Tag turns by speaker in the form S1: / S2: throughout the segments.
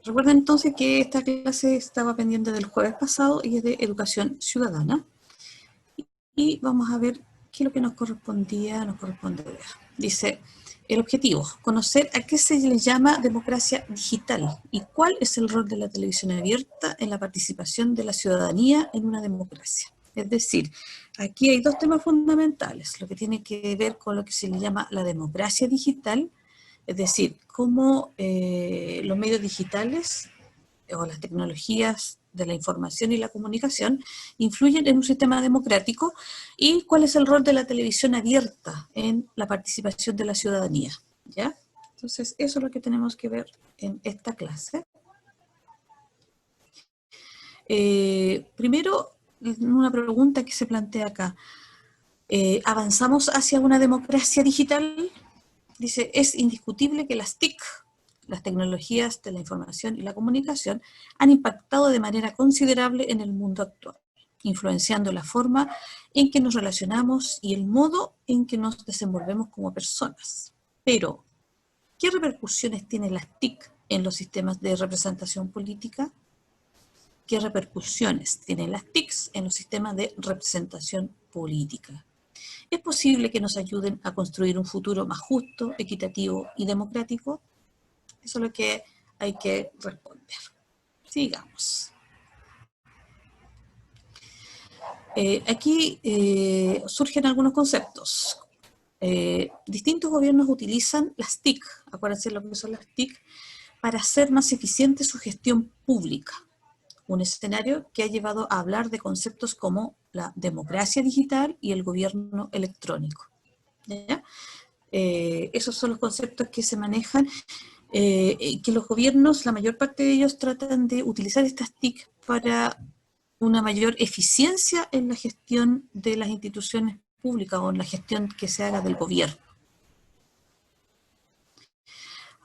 S1: Recuerden entonces que esta clase estaba pendiente del jueves pasado y es de educación ciudadana. Y vamos a ver qué es lo que nos corresponde ver. Dice, el objetivo, conocer a qué se le llama democracia digital y cuál es el rol de la televisión abierta en la participación de la ciudadanía en una democracia. Es decir, aquí hay dos temas fundamentales, lo que tiene que ver con lo que se le llama la democracia digital, es decir, cómo los medios digitales o las tecnologías de la información y la comunicación influyen en un sistema democrático y cuál es el rol de la televisión abierta en la participación de la ciudadanía, ¿ya? Entonces, eso es lo que tenemos que ver en esta clase. Primero, una pregunta que se plantea acá. ¿Avanzamos hacia una democracia digital? Dice, es indiscutible que las TIC, las tecnologías de la información y la comunicación, han impactado de manera considerable en el mundo actual, influenciando la forma en que nos relacionamos y el modo en que nos desenvolvemos como personas. Pero, ¿qué repercusiones tienen las TIC en los sistemas de representación política? ¿Qué repercusiones tienen las TICs en los sistemas de representación política? ¿Es posible que nos ayuden a construir un futuro más justo, equitativo y democrático? Eso es lo que hay que responder. Sigamos. Aquí surgen algunos conceptos. Distintos gobiernos utilizan las TIC, acuérdense lo que son las TIC, para hacer más eficiente su gestión pública. Un escenario que ha llevado a hablar de conceptos como la democracia digital y el gobierno electrónico. ¿Ya? Esos son los conceptos que se manejan, que los gobiernos, la mayor parte de ellos tratan de utilizar estas TIC para una mayor eficiencia en la gestión de las instituciones públicas o en la gestión que se haga del gobierno.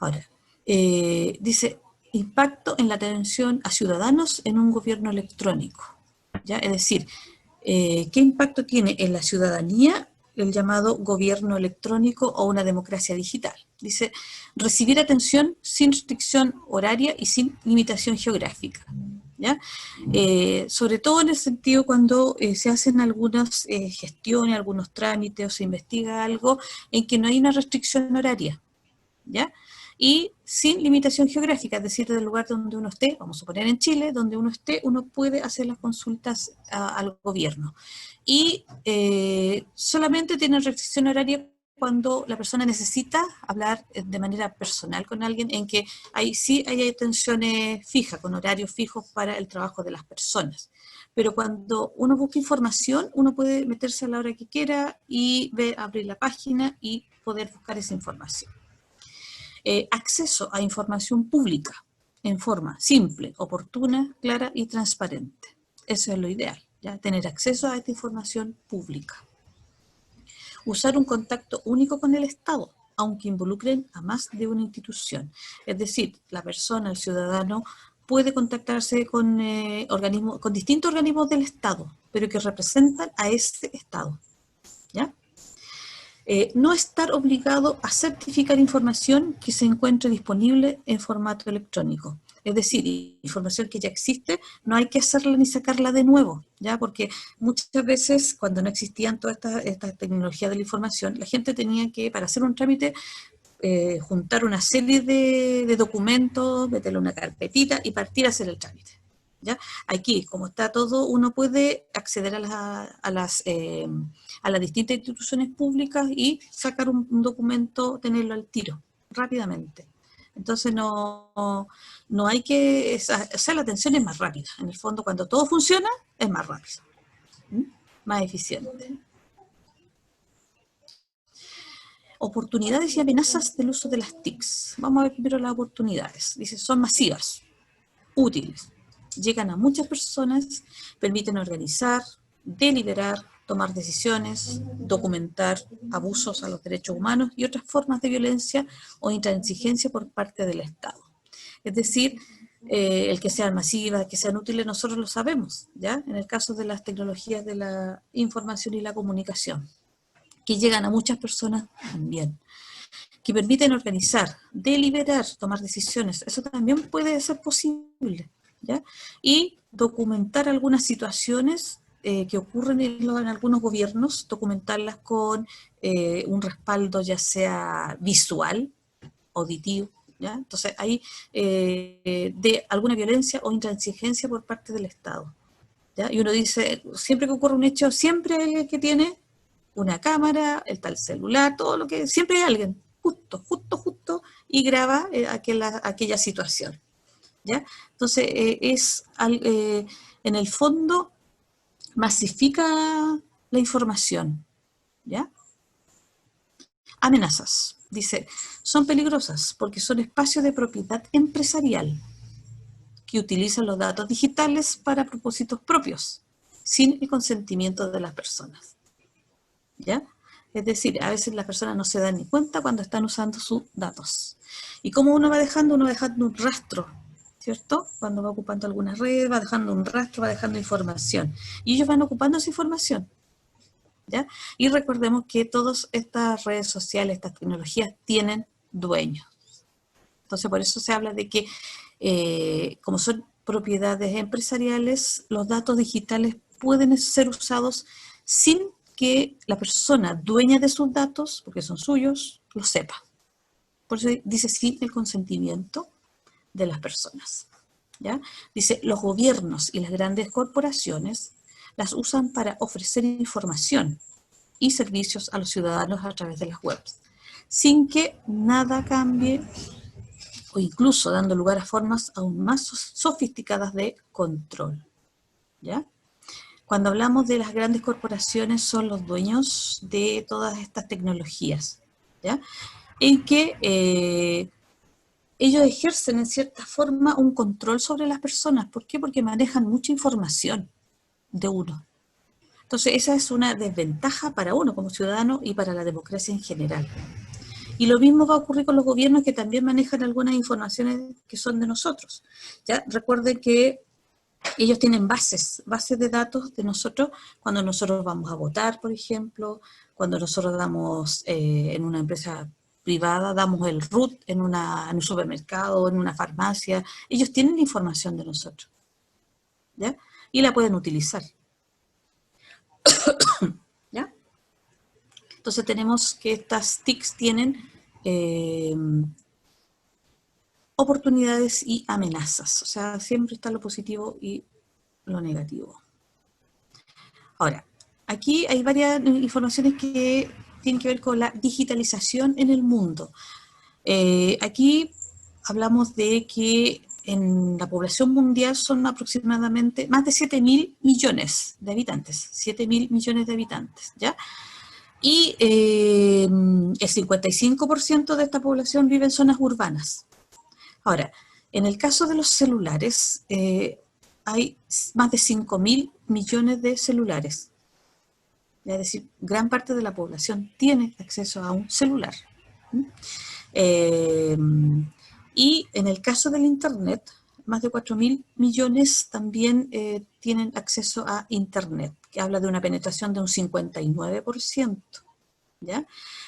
S1: Ahora, dice, impacto en la atención a ciudadanos en un gobierno electrónico. ¿Ya? Es decir, ¿qué impacto tiene en la ciudadanía el llamado gobierno electrónico o una democracia digital? Dice, recibir atención sin restricción horaria y sin limitación geográfica. ¿Ya? Sobre todo en el sentido cuando se hacen algunas gestiones, algunos trámites o se investiga algo en que no hay una restricción horaria, ¿ya? Y sin limitación geográfica, es decir, del lugar donde uno esté, vamos a suponer en Chile, donde uno esté, uno puede hacer las consultas al gobierno. Y solamente tiene restricción horaria cuando la persona necesita hablar de manera personal con alguien, en que sí hay atenciones fijas, con horarios fijos para el trabajo de las personas. Pero cuando uno busca información, uno puede meterse a la hora que quiera y abrir la página y poder buscar esa información. Acceso a información pública en forma simple, oportuna, clara y transparente. Eso es lo ideal, ¿ya? Tener acceso a esta información pública. Usar un contacto único con el Estado, aunque involucren a más de una institución. Es decir, la persona, el ciudadano, puede contactarse con distintos organismos del Estado, pero que representan a ese Estado, ¿ya? No estar obligado a certificar información que se encuentre disponible en formato electrónico. Es decir, información que ya existe, no hay que hacerla ni sacarla de nuevo, ¿ya? Porque muchas veces, cuando no existían todas estas tecnologías de la información, la gente tenía que, para hacer un trámite, juntar una serie de documentos, meterle una carpetita y partir a hacer el trámite. ¿Ya? Aquí, como está todo, uno puede acceder a las distintas instituciones públicas y sacar un documento, tenerlo al tiro, rápidamente. Entonces no hay que, o sea, la atención es más rápida. En el fondo, cuando todo funciona, es más rápido, más eficiente. Oportunidades y amenazas del uso de las TICs. Vamos a ver primero las oportunidades. Dice, son masivas, útiles, llegan a muchas personas, permiten organizar, deliberar, tomar decisiones, documentar abusos a los derechos humanos y otras formas de violencia o intransigencia por parte del Estado. Es decir, el que sean masivas, que sean útiles, nosotros lo sabemos, ¿ya? En el caso de las tecnologías de la información y la comunicación, que llegan a muchas personas también. que permiten organizar, deliberar, tomar decisiones. Eso también puede ser posible, ¿ya? Y documentar algunas situaciones que ocurren en algunos gobiernos, documentarlas con un respaldo ya sea visual, auditivo, ¿ya? Entonces hay de alguna violencia o intransigencia por parte del Estado, ¿ya? Y uno dice, siempre que ocurre un hecho, siempre hay alguien que tiene una cámara, está el celular, todo lo que, siempre hay alguien, justo, y graba aquella situación, ¿ya? Entonces, en el fondo, masifica la información, ¿ya? Amenazas. Dice, son peligrosas porque son espacios de propiedad empresarial que utilizan los datos digitales para propósitos propios, sin el consentimiento de las personas, ¿ya? Es decir, a veces las personas no se dan ni cuenta cuando están usando sus datos. ¿Y cómo uno va dejando? Uno va dejando un rastro, ¿cierto? Cuando va ocupando alguna red, va dejando un rastro, va dejando información. Y ellos van ocupando esa información, ¿ya? Y recordemos que todas estas redes sociales, estas tecnologías, tienen dueños. Entonces, por eso se habla de que, como son propiedades empresariales, los datos digitales pueden ser usados sin que la persona dueña de sus datos, porque son suyos, lo sepa. Por eso dice sin el consentimiento de las personas, ¿ya? Dice, los gobiernos y las grandes corporaciones las usan para ofrecer información y servicios a los ciudadanos a través de las webs, sin que nada cambie o incluso dando lugar a formas aún más sofisticadas de control, ¿ya? Cuando hablamos de las grandes corporaciones, son los dueños de todas estas tecnologías, ¿ya? En que ellos ejercen en cierta forma un control sobre las personas. ¿Por qué? Porque manejan mucha información de uno. Entonces esa es una desventaja para uno como ciudadano y para la democracia en general. Y lo mismo va a ocurrir con los gobiernos que también manejan algunas informaciones que son de nosotros. Ya recuerden que ellos tienen bases de datos de nosotros cuando nosotros vamos a votar, por ejemplo, cuando nosotros damos en una empresa privada, damos el RUT en un supermercado, en una farmacia. Ellos tienen información de nosotros, ¿ya? Y la pueden utilizar, ¿ya? Entonces tenemos que estas TICs tienen oportunidades y amenazas. O sea, siempre está lo positivo y lo negativo. Ahora, aquí hay varias informaciones que tienen que ver con la digitalización en el mundo. Aquí hablamos de que en la población mundial son aproximadamente más de 7.000 millones de habitantes. 7.000 millones de habitantes, ¿ya? Y el 55% de esta población vive en zonas urbanas. Ahora, en el caso de los celulares, hay más de 5.000 millones de celulares. Es decir, gran parte de la población tiene acceso a un celular. Y en el caso del Internet, más de 4.000 millones también tienen acceso a Internet, que habla de una penetración de un 59%. ¿Ya?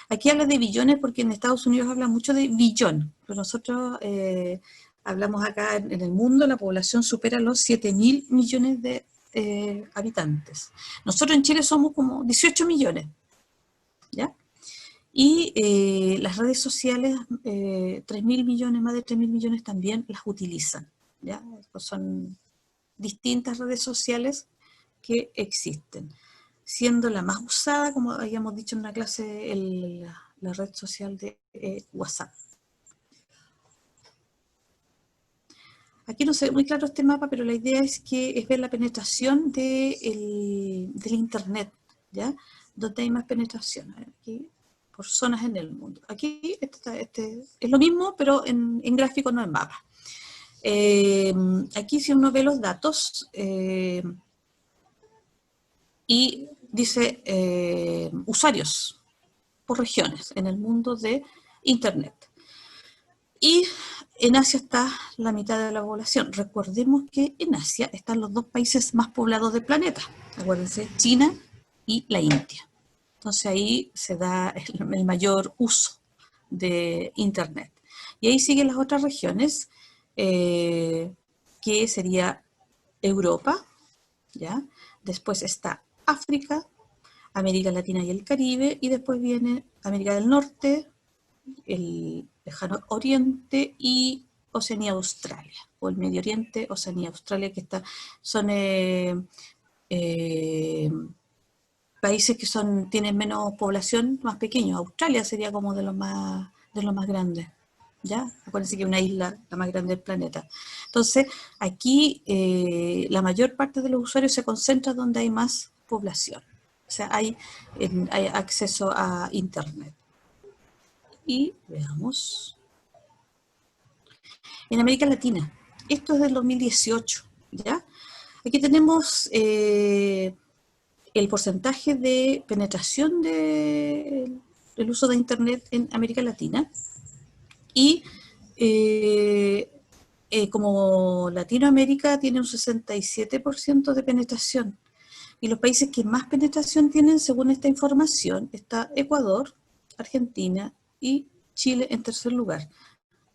S1: Aquí habla de billones porque en Estados Unidos habla mucho de billón, pero nosotros hablamos acá en el mundo, la población supera los 7.000 millones de habitantes. Nosotros en Chile somos como 18 millones, ¿ya? Y las redes sociales, 3.000 millones, más de 3.000 millones también las utilizan, ¿ya? Pues son distintas redes sociales que existen, siendo la más usada, como habíamos dicho en una clase, la red social de WhatsApp. Aquí no se ve muy claro este mapa, pero la idea es ver la penetración del Internet, ¿ya? Donde hay más penetración. Aquí, por zonas en el mundo. Aquí es lo mismo, pero en gráfico, no en mapa. Aquí si uno ve los datos y dice usuarios por regiones en el mundo de Internet. Y en Asia está la mitad de la población. Recordemos que en Asia están los dos países más poblados del planeta. Acuérdense, China y la India. Entonces ahí se da el mayor uso de Internet. Y ahí siguen las otras regiones, que sería Europa, ¿ya? Después está África, América Latina y el Caribe, y después viene América del Norte, el lejano Oriente y Oceanía Australia, o el Medio Oriente, Oceanía Australia, que son países que tienen menos población, más pequeños. Australia sería como de los más grandes. ¿Ya? Acuérdense que es una isla la más grande del planeta. Entonces, aquí la mayor parte de los usuarios se concentra donde hay más población. O sea, hay acceso a Internet. Y veamos. En América Latina, esto es del 2018, ¿ya? Aquí tenemos el porcentaje de penetración del uso de Internet en América Latina. Y como Latinoamérica tiene un 67% de penetración, y los países que más penetración tienen, según esta información, está Ecuador, Argentina y Chile en tercer lugar,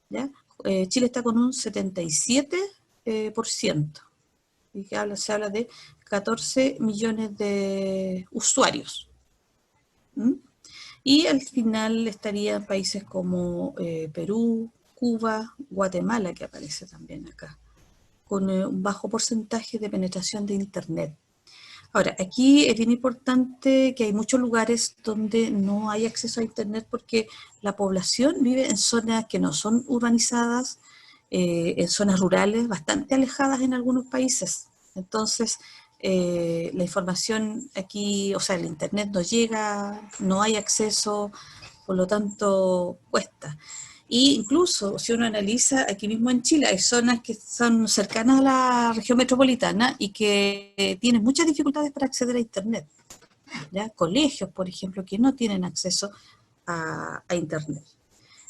S1: ¿ya? Chile está con un 77%, y se habla de 14 millones de usuarios. Y al final estarían países como Perú, Cuba, Guatemala, que aparece también acá, con un bajo porcentaje de penetración de Internet. Ahora, aquí es bien importante que hay muchos lugares donde no hay acceso a Internet porque la población vive en zonas que no son urbanizadas, en zonas rurales, bastante alejadas en algunos países. Entonces, la información aquí, o sea, el Internet no llega, no hay acceso, por lo tanto, cuesta. Y incluso, si uno analiza, aquí mismo en Chile hay zonas que son cercanas a la región metropolitana y que tienen muchas dificultades para acceder a Internet, ¿ya? Colegios, por ejemplo, que no tienen acceso a Internet.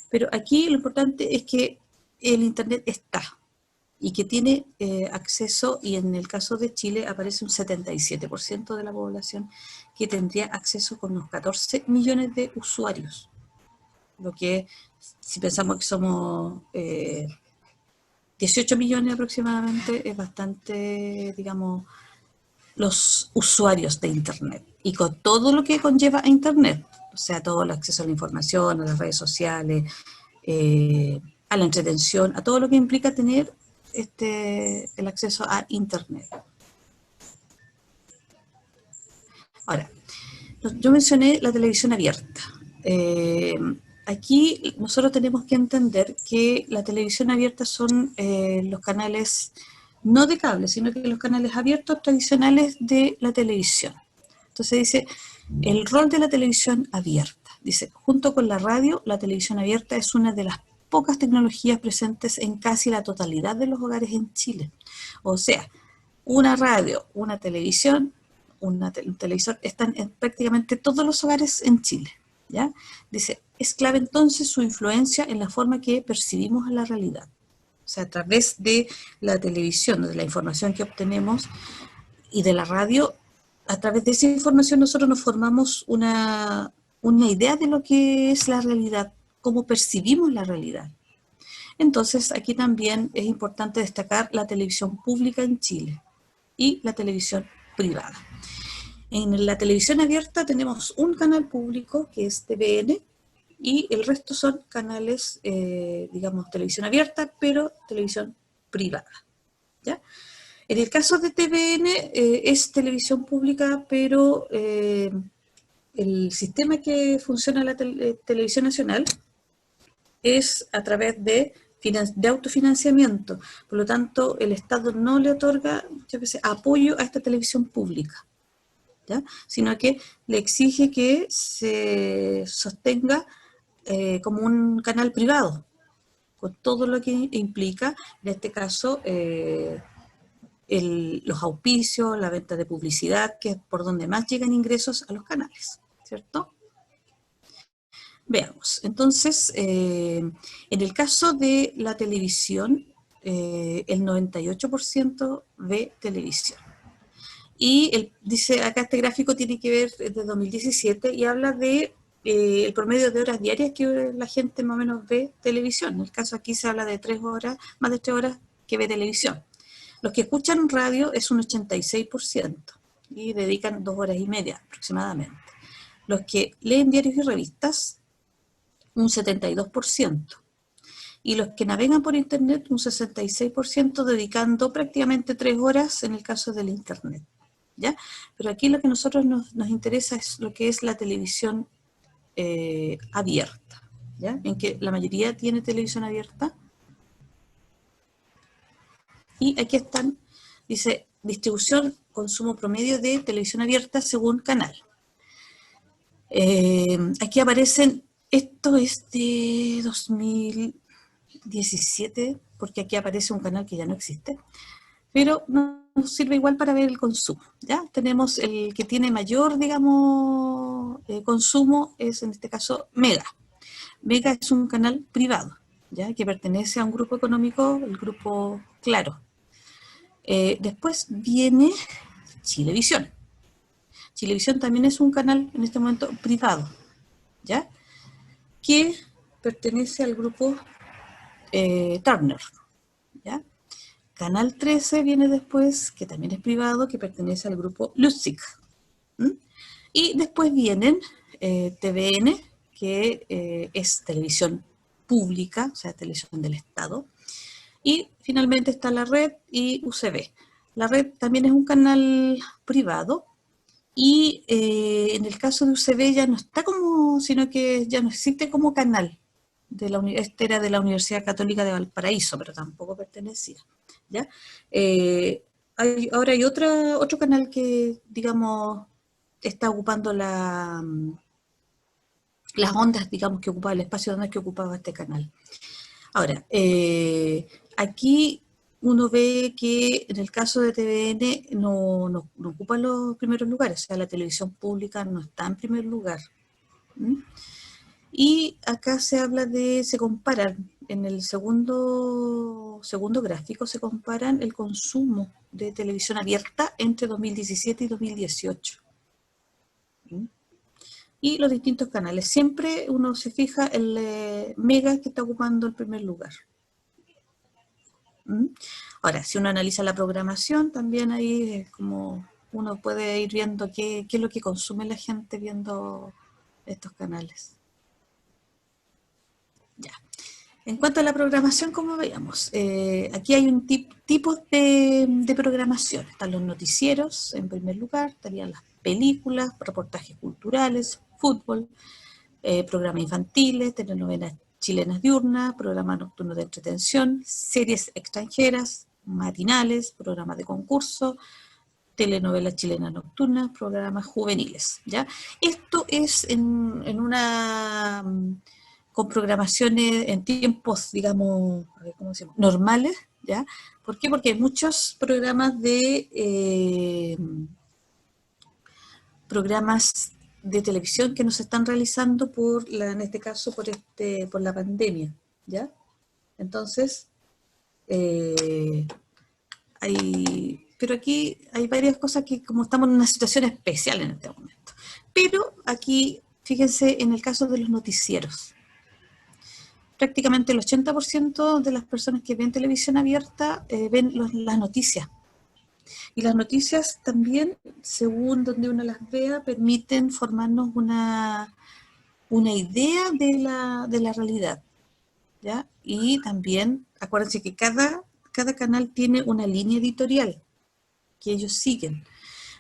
S1: Pero aquí lo importante es que el Internet está y que tiene acceso, y en el caso de Chile aparece un 77% de la población que tendría acceso con unos 14 millones de usuarios. Lo que, si pensamos que somos 18 millones aproximadamente, es bastante, digamos, los usuarios de Internet. Y con todo lo que conlleva a Internet, o sea, todo el acceso a la información, a las redes sociales, a la entretención, a todo lo que implica tener el acceso a Internet. Ahora, yo mencioné la televisión abierta. Aquí nosotros tenemos que entender que la televisión abierta son los canales no de cable, sino que los canales abiertos tradicionales de la televisión. Entonces dice, el rol de la televisión abierta. Dice, junto con la radio, la televisión abierta es una de las pocas tecnologías presentes en casi la totalidad de los hogares en Chile. O sea, una radio, una televisión, un televisor están en prácticamente todos los hogares en Chile, ¿ya? Dice, es clave entonces su influencia en la forma que percibimos la realidad. O sea, a través de la televisión, de la información que obtenemos, y de la radio, a través de esa información nosotros nos formamos una idea de lo que es la realidad, cómo percibimos la realidad. Entonces, aquí también es importante destacar la televisión pública en Chile y la televisión privada. En la televisión abierta tenemos un canal público que es TVN y el resto son canales, digamos, televisión abierta, pero televisión privada, ¿ya? En el caso de TVN es televisión pública, pero el sistema que funciona la televisión nacional es a través de autofinanciamiento. Por lo tanto, el Estado no le otorga muchas veces apoyo a esta televisión pública, ¿ya? Sino que le exige que se sostenga como un canal privado, con todo lo que implica, en este caso, los auspicios, la venta de publicidad, que es por donde más llegan ingresos a los canales, ¿cierto? Veamos, entonces, en el caso de la televisión, el 98% ve televisión. Y dice acá este gráfico tiene que ver de 2017 y habla de el promedio de horas diarias que la gente más o menos ve televisión. En el caso aquí se habla de 3 horas, más de 3 horas que ve televisión. Los que escuchan radio es un 86% y dedican 2 horas y media aproximadamente. Los que leen diarios y revistas, un 72%. Y los que navegan por internet, un 66%, dedicando prácticamente 3 horas en el caso del internet, ¿ya? Pero aquí lo que a nosotros nos interesa es lo que es la televisión abierta, ¿ya? En que la mayoría tiene televisión abierta. Y aquí están, dice, distribución, consumo promedio de televisión abierta según canal. Aquí aparecen, esto es de 2017, porque aquí aparece un canal que ya no existe, pero nos sirve igual para ver el consumo, ¿ya? Tenemos el que tiene mayor, digamos, consumo, es en este caso Mega. Mega es un canal privado, ¿ya? Que pertenece a un grupo económico, el grupo Claro. Después viene Chilevisión. Chilevisión también es un canal en este momento privado, ¿ya? Que pertenece al grupo Turner, ¿ya? Canal 13 viene después, que también es privado, que pertenece al grupo Lustig. Y después vienen TVN, que es televisión pública, o sea, televisión del Estado. Y finalmente está la red y UCB. La red también es un canal privado y en el caso de UCB ya no está como, sino que ya no existe como canal. Este era de la Universidad Católica de Valparaíso, pero tampoco pertenecía, ¿ya? Ahora hay otro canal que, digamos, está ocupando las ondas, digamos, que ocupaba el espacio de ondas que ocupaba este canal. Ahora, aquí uno ve que en el caso de TVN no ocupa los primeros lugares, o sea, la televisión pública no está en primer lugar. Y acá se habla se comparan, en el segundo gráfico se comparan el consumo de televisión abierta entre 2017 y 2018. Y los distintos canales. Siempre uno se fija el Mega que está ocupando el primer lugar. Ahora, si uno analiza la programación, también ahí es como uno puede ir viendo qué es lo que consume la gente viendo estos canales. Ya. En cuanto a la programación, como veíamos, aquí hay un tipo de programación. Están los noticieros, en primer lugar, estarían las películas, reportajes culturales, fútbol, programas infantiles, telenovelas chilenas diurnas, programas nocturnos de entretención, series extranjeras, matinales, programas de concurso, telenovelas chilenas nocturnas, programas juveniles, ¿ya? Esto es en una con programaciones en tiempos, digamos, ¿cómo decimos? Normales, ¿ya? ¿Por qué? Porque hay muchos programas de televisión que no se están realizando en este caso por la pandemia, ¿ya? Entonces, pero aquí hay varias cosas que como estamos en una situación especial en este momento. Pero aquí, fíjense en el caso de los noticieros. Prácticamente el 80% de las personas que ven televisión abierta ven las noticias. Y las noticias también, según donde uno las vea, permiten formarnos una idea de la realidad, ¿ya? Y también, acuérdense que cada canal tiene una línea editorial que ellos siguen.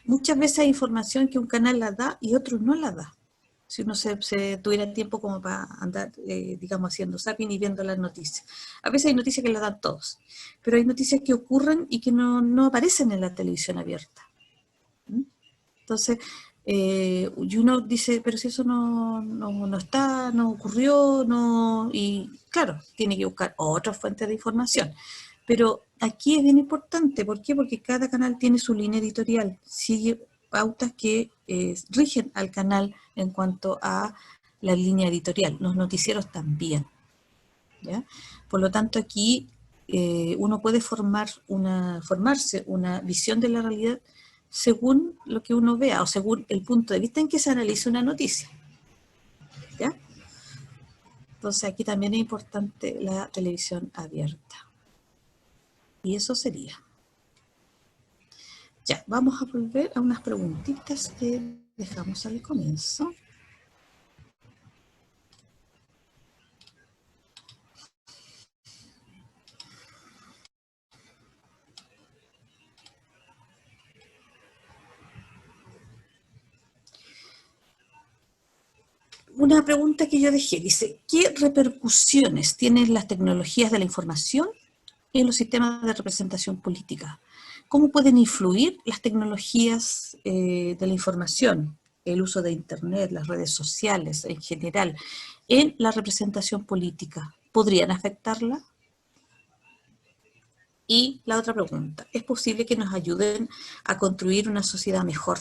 S1: Muchas veces hay información que un canal la da y otro no la da. Si uno se tuviera tiempo como para andar, digamos, haciendo zapping y viendo las noticias. A veces hay noticias que las dan todos, pero hay noticias que ocurren y que no aparecen en la televisión abierta. Entonces, y uno dice, pero si eso no está, no ocurrió, y claro, tiene que buscar otras fuentes de información. Pero aquí es bien importante, ¿por qué? Porque cada canal tiene su línea editorial, sigue pautas que rigen al canal en cuanto a la línea editorial, los noticieros también, ¿ya? Por lo tanto, aquí uno puede formarse una visión de la realidad según lo que uno vea o según el punto de vista en que se analiza una noticia. ¿Ya? Entonces aquí también es importante la televisión abierta. Y eso sería. Ya, vamos a volver a unas preguntitas que dejamos al comienzo. Una pregunta que yo dejé, dice, ¿qué repercusiones tienen las tecnologías de la información en los sistemas de representación política? ¿Cómo pueden influir las tecnologías de la información, el uso de Internet, las redes sociales en general, en la representación política? ¿Podrían afectarla? Y la otra pregunta, ¿es posible que nos ayuden a construir una sociedad mejor,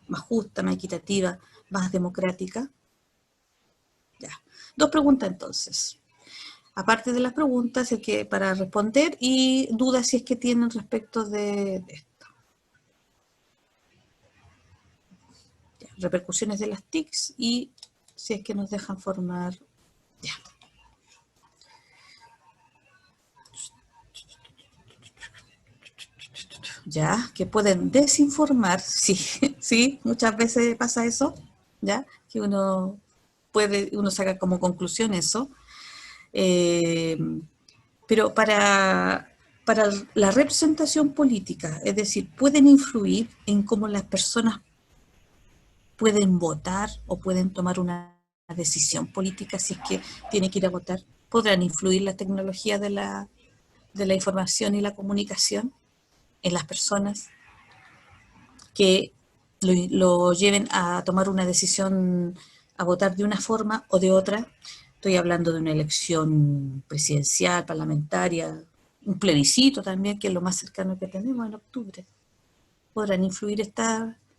S1: más justa, más equitativa, más democrática? Ya. Dos preguntas entonces. Aparte de las preguntas, el que para responder y dudas si es que tienen respecto de esto. Ya. Repercusiones de las TICs y si es que nos dejan formar. Ya. Ya, que pueden desinformar, sí, sí, muchas veces pasa eso, ya, que uno saca como conclusión eso. Eh, pero para la representación política, es decir, pueden influir en cómo las personas pueden votar o pueden tomar una decisión política si es que tiene que ir a votar. ¿Podrán influir las tecnologías de la información y la comunicación en las personas que lo lleven a tomar una decisión, a votar de una forma o de otra? Estoy hablando de una elección presidencial, parlamentaria, un plebiscito también, que es lo más cercano que tenemos en octubre. ¿Podrán influir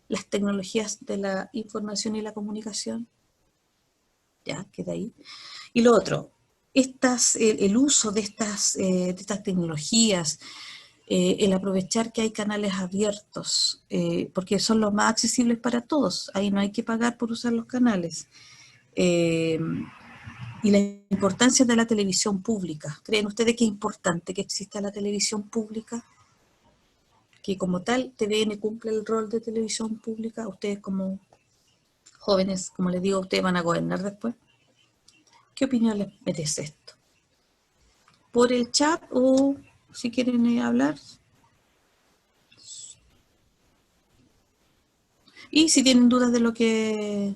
S1: las tecnologías de la información y la comunicación? Ya, queda ahí. Y lo otro, el uso de estas tecnologías, el aprovechar que hay canales abiertos, porque son los más accesibles para todos, ahí no hay que pagar por usar los canales. Eh, y la importancia de la televisión pública. ¿Creen ustedes que es importante que exista la televisión pública? Que como tal TVN cumple el rol de televisión pública. Ustedes como jóvenes, como les digo, ustedes van a gobernar después. ¿Qué opinión les merece esto? ¿Por el chat o si quieren hablar? Y si tienen dudas de lo que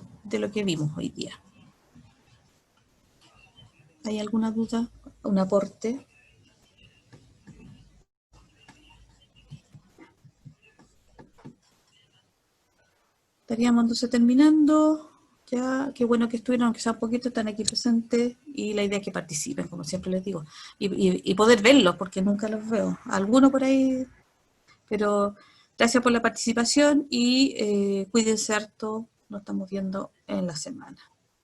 S1: vimos hoy día. ¿Hay alguna duda? ¿Un aporte? Estaríamos entonces terminando. Ya, qué bueno que estuvieron, aunque sea un poquito, están aquí presentes, y la idea es que participen, como siempre les digo, y poder verlos, porque nunca los veo. Algunos por ahí, pero gracias por la participación y cuídense harto, nos estamos viendo en la semana.